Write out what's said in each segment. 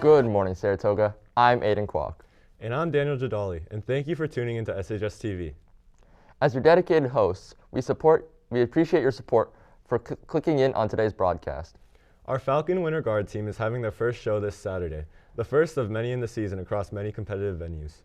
Good morning, Saratoga. I'm Aidan Kwok. And I'm Daniel Jadali, and thank you for tuning into SHSTV. As your dedicated hosts, we appreciate your support for clicking in on today's broadcast. Our Falcon Winter Guard team is having their first show this Saturday, the first of many in the season across many competitive venues.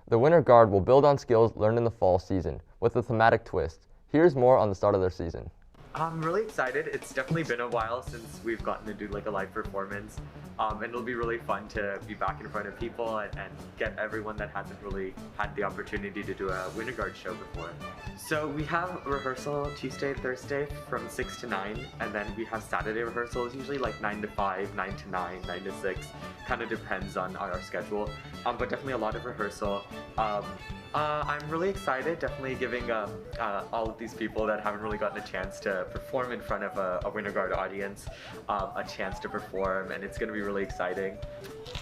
The Winter Guard will build on skills learned in the fall season with a thematic twist. Here's more on the start of their season. I'm really excited. It's definitely been a while since we've gotten to do like a live performance, and it'll be really fun to be back in front of people and get everyone that hasn't really had the opportunity to do a Winter Guard show before. So we have rehearsal Tuesday, Thursday from 6 to 9, and then we have Saturday rehearsals, usually like 9 to 5, 9 to 9, 9 to 6, kind of depends on our schedule, but definitely a lot of rehearsal. I'm really excited, definitely giving all of these people that haven't really gotten a chance to perform in front of a Winter Guard audience a chance to perform, and it's going to be really exciting.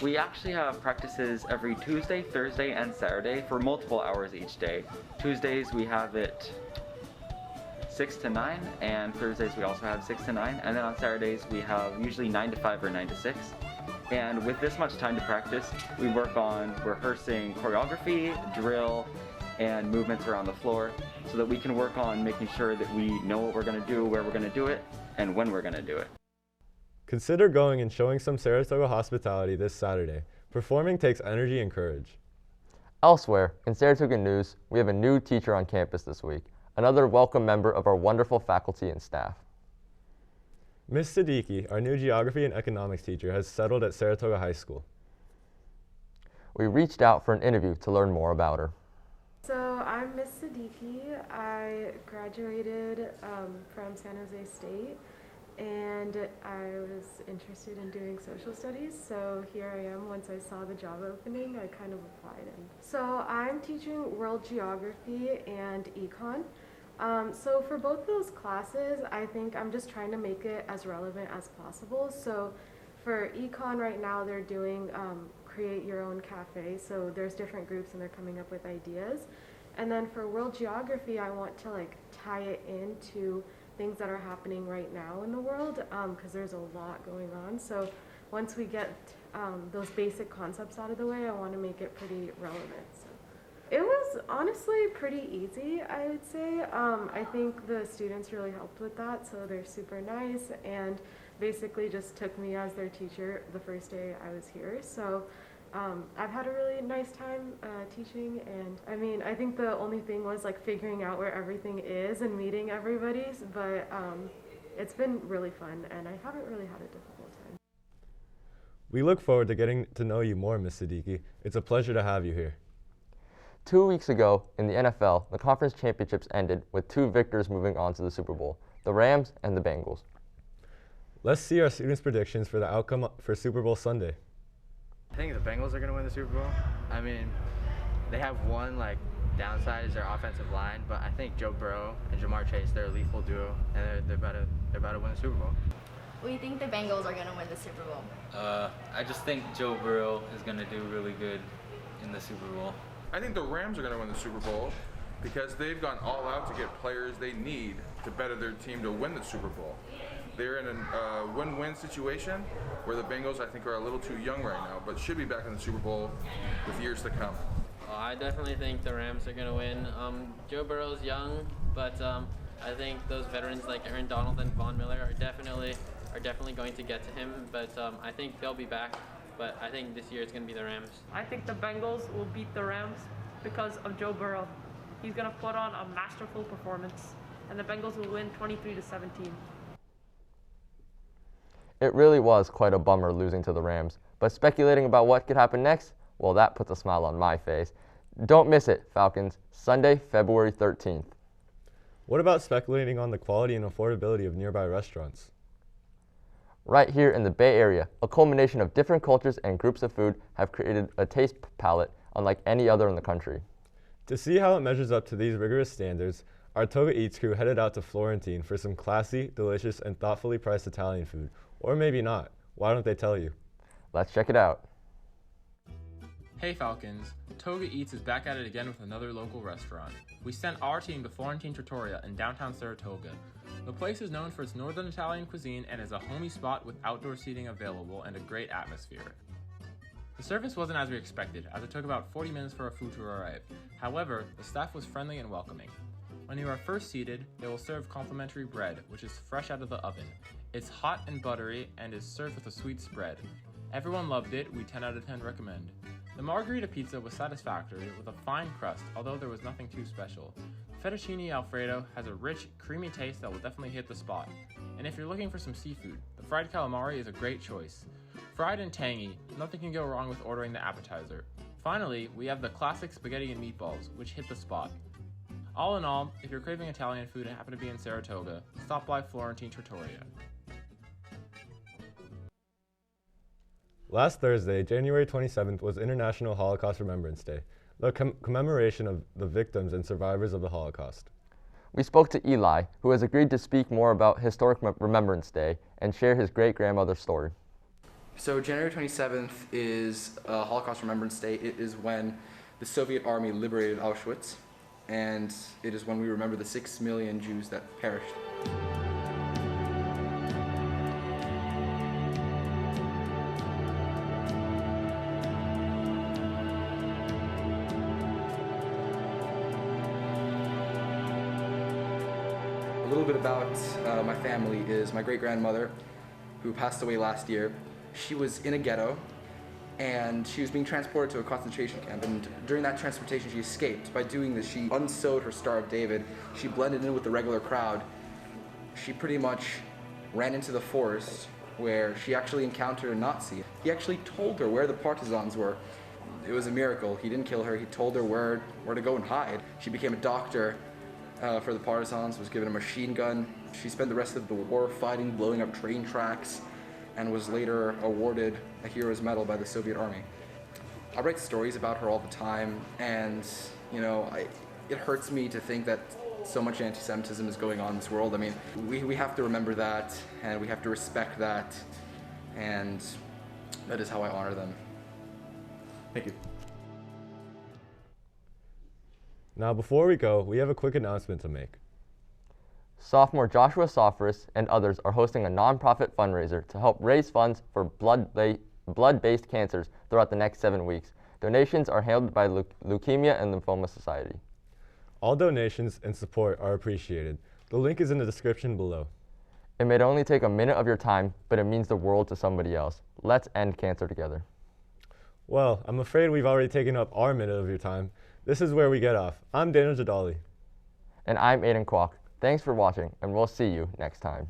We actually have practices every Tuesday, Thursday, and Saturday for multiple hours each day. Tuesdays we have it 6 to 9, and Thursdays we also have 6 to 9, and then on Saturdays we have usually 9 to 5 or 9 to 6. And with this much time to practice, we work on rehearsing choreography, drill, and movements around the floor so that we can work on making sure that we know what we're going to do, where we're going to do it, and when we're going to do it. Consider going and showing some Saratoga hospitality this Saturday. Performing takes energy and courage. Elsewhere, in Saratoga news, we have a new teacher on campus this week, another welcome member of our wonderful faculty and staff. Ms. Siddiqui, our new geography and economics teacher, has settled at Saratoga High School. We reached out for an interview to learn more about her. So I'm Miss Siddiqui. I graduated from San Jose State, and I was interested in doing social studies, so here I am. Once I saw the job opening, I kind of applied in. So I'm teaching world geography and econ. So for both those classes, I think I'm just trying to make it as relevant as possible. So for econ right now, they're doing create your own cafe. So there's different groups and they're coming up with ideas. And then for world geography, I want to like tie it into things that are happening right now in the world, because there's a lot going on. So once we get those basic concepts out of the way, I want to make it pretty relevant. So it was honestly pretty easy, I would say. I think the students really helped with that, so they're super nice and basically just took me as their teacher the first day I was here. So I've had a really nice time teaching, and I mean, I think the only thing was like figuring out where everything is and meeting everybody, but it's been really fun and I haven't really had a difficult time. We look forward to getting to know you more, Ms. Siddiqui. It's a pleasure to have you here. 2 weeks ago, in the NFL, the conference championships ended with two victors moving on to the Super Bowl, the Rams and the Bengals. Let's see our students' predictions for the outcome for Super Bowl Sunday. I think the Bengals are going to win the Super Bowl. I mean, they have one downside is their offensive line, but I think Joe Burrow and Jamar Chase, they're a lethal duo, and they're about to win the Super Bowl. We think the Bengals are going to win the Super Bowl. I just think Joe Burrow is going to do really good in the Super Bowl. I think the Rams are going to win the Super Bowl because they've gone all out to get players they need to better their team to win the Super Bowl. They're in a win-win situation where the Bengals, I think, are a little too young right now, but should be back in the Super Bowl with years to come. I definitely think the Rams are going to win. Joe Burrow's young, but I think those veterans like Aaron Donald and Von Miller are definitely going to get to him, but I think they'll be back. But I think this year it's going to be the Rams. I think the Bengals will beat the Rams because of Joe Burrow. He's going to put on a masterful performance, and the Bengals will win 23-17. It really was quite a bummer losing to the Rams, but speculating about what could happen next, well, that puts a smile on my face. Don't miss it, Falcons, Sunday, February 13th. What about speculating on the quality and affordability of nearby restaurants? Right here in the Bay Area, a culmination of different cultures and groups of food have created a taste palette unlike any other in the country. To see how it measures up to these rigorous standards, our Toga Eats crew headed out to Florentine for some classy, delicious, and thoughtfully priced Italian food. Or maybe not. Why don't they tell you? Let's check it out. Hey Falcons, Toga Eats is back at it again with another local restaurant. We sent our team to Florentine Trattoria in downtown Saratoga. The place is known for its northern Italian cuisine and is a homey spot with outdoor seating available and a great atmosphere. The service wasn't as we expected, as it took about 40 minutes for our food to arrive. However, the staff was friendly and welcoming. When you are first seated, they will serve complimentary bread, which is fresh out of the oven. It's hot and buttery and is served with a sweet spread. Everyone loved it, we 10 out of 10 recommend. The margarita pizza was satisfactory with a fine crust, although there was nothing too special. Fettuccine Alfredo has a rich, creamy taste that will definitely hit the spot. And if you're looking for some seafood, the fried calamari is a great choice. Fried and tangy, nothing can go wrong with ordering the appetizer. Finally, we have the classic spaghetti and meatballs, which hit the spot. All in all, if you're craving Italian food and happen to be in Saratoga, stop by Florentine Trattoria. Last Thursday, January 27th, was International Holocaust Remembrance Day, the commemoration of the victims and survivors of the Holocaust. We spoke to Eli, who has agreed to speak more about Historic Remembrance Day and share his great-grandmother's story. So January 27th is Holocaust Remembrance Day. It is when the Soviet army liberated Auschwitz, and it is when we remember the 6 million Jews that perished. A little bit about my family is my great-grandmother, who passed away last year. She was in a ghetto, and she was being transported to a concentration camp, and during that transportation she escaped. By doing this, she unsewed her Star of David. She blended in with the regular crowd. She pretty much ran into the forest where she actually encountered a Nazi. He actually told her where the partisans were. It was a miracle. He didn't kill her. He told her where to go and hide. She became a doctor for the partisans, was given a machine gun. She spent the rest of the war fighting, blowing up train tracks, and was later awarded a Hero's Medal by the Soviet Army. I write stories about her all the time, and it hurts me to think that so much anti-Semitism is going on in this world. I mean, we have to remember that, and we have to respect that, and that is how I honor them. Thank you. Now, before we go, we have a quick announcement to make. Sophomore Joshua Sophorus and others are hosting a nonprofit fundraiser to help raise funds for blood-based cancers throughout the next 7 weeks. Donations are handled by Leukemia and Lymphoma Society. All donations and support are appreciated. The link is in the description below. It may only take a minute of your time, but it means the world to somebody else. Let's end cancer together. Well, I'm afraid we've already taken up our minute of your time. This is where we get off. I'm Jadali. And I'm Aidan Kwok. Thanks for watching, and we'll see you next time.